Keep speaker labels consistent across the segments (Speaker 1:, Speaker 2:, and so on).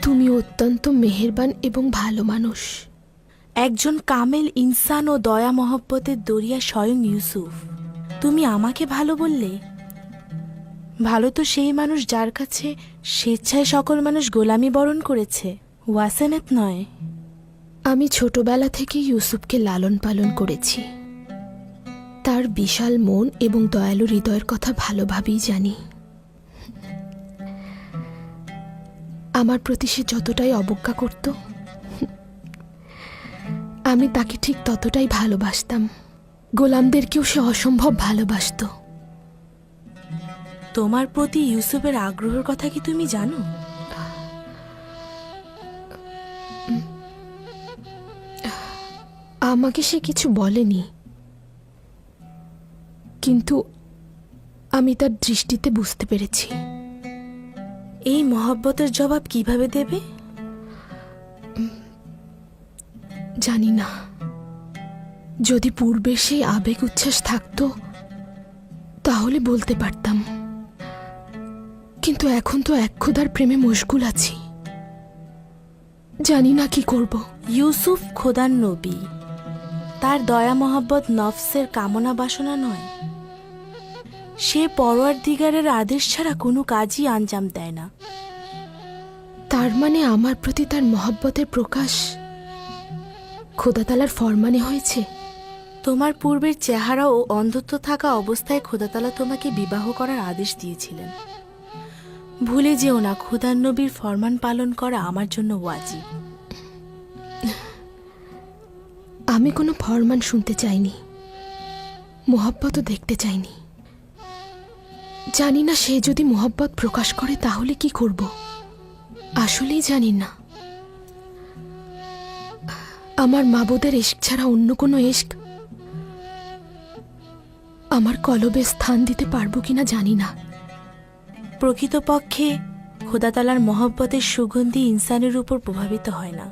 Speaker 1: তুমি অত্যন্ত মেহেরবান এবং ভালো মানুষ।
Speaker 2: একজন কামেল ইনসান ও দয়া মহব্বতের দরিয়া স্বয়ং ইউসুফ। তুমি আমাকে ভালো বললে? ভালো তো সেই মানুষ যার কাছে স্বেচ্ছায় সকল মানুষ গোলামি বরণ করেছে, ওয়াসেনেত নয়।
Speaker 1: আমি ছোটবেলা থেকে ইউসুফকে লালন পালন করেছি। তার বিশাল মন এবং দয়ালু হৃদয়ের কথা ভালোভাবেই জানি। আমার প্রতি সে যতটাই অবজ্ঞা করত, আমি তাকে ঠিক ততটাই ভালোবাসতাম। গোলামদেরকেও সে অসম্ভব ভালোবাসত।
Speaker 2: তোমার প্রতি ইউসুফের আগ্রহের কথা কি তুমি জানো?
Speaker 1: আমাকে সে কিছু বলেনি, কিন্তু আমি তার দৃষ্টিতে বুঝতে পেরেছি।
Speaker 2: এই মহব্বতের জবাব কিভাবে দেবে?
Speaker 1: জানি না। যদি পূর্বে সেই আবেগ উচ্ছ্বাস থাকতো তাহলে বলতে পারতাম, কিন্তু এখন তো এক খোদার প্রেমে মশগুল আছি। জানি না কি করব।
Speaker 2: ইউসুফ খোদার নবী, তার দয়া মহব্বত নফসের কামনা বাসনা নয়। সে পরওয়ারদিগারের আদেশ ছাড়া কোনো কাজই আঞ্জাম দেয় না।
Speaker 1: তার মানে আমার প্রতি তার মহব্বতের প্রকাশ খোদা তাআলার ফরমানে হয়েছে।
Speaker 2: তোমার পূর্বের চেহারা ও অন্ধত্ব থাকা অবস্থায় খোদা তাআলা তোমাকে বিবাহ করার আদেশ দিয়েছিলেন। ভুলে যেও না, খোদার নবীর ফরমান পালন করা আমার জন্য ওয়াজিব।
Speaker 1: আমি কোনো ফরমান শুনতে চাইনি, মোহব্বতও দেখতে চাইনি। জানি না সে যদি মোহব্বত প্রকাশ করে তাহলে কি করব, আসলেই জানি না। আমার মাবুদের ইশক ছাড়া অন্য কোনো ইশক আমার কলবে স্থান দিতে পারবো কিনা জানি না।
Speaker 2: প্রকৃতপক্ষে খোদা তাআলার মহব্বতের সুগন্ধি ইনসানের উপর প্রভাবিত হয় না।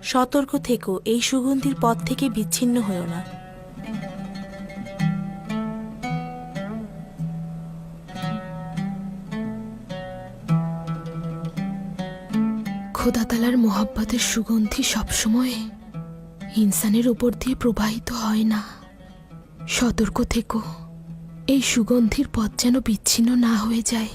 Speaker 2: সতর্ক থেকো, এই সুগন্ধির পথ থেকে বিচ্ছিন্ন হয়ো না।
Speaker 1: খোদা তাআলার মহব্বতের সুগন্ধি সবসময় ইনসানের উপর দিয়ে প্রবাহিত হয় না। সতর্ক থেকো, এই সুগন্ধির পথ যেন বিচ্ছিন্ন না হয়ে যায়।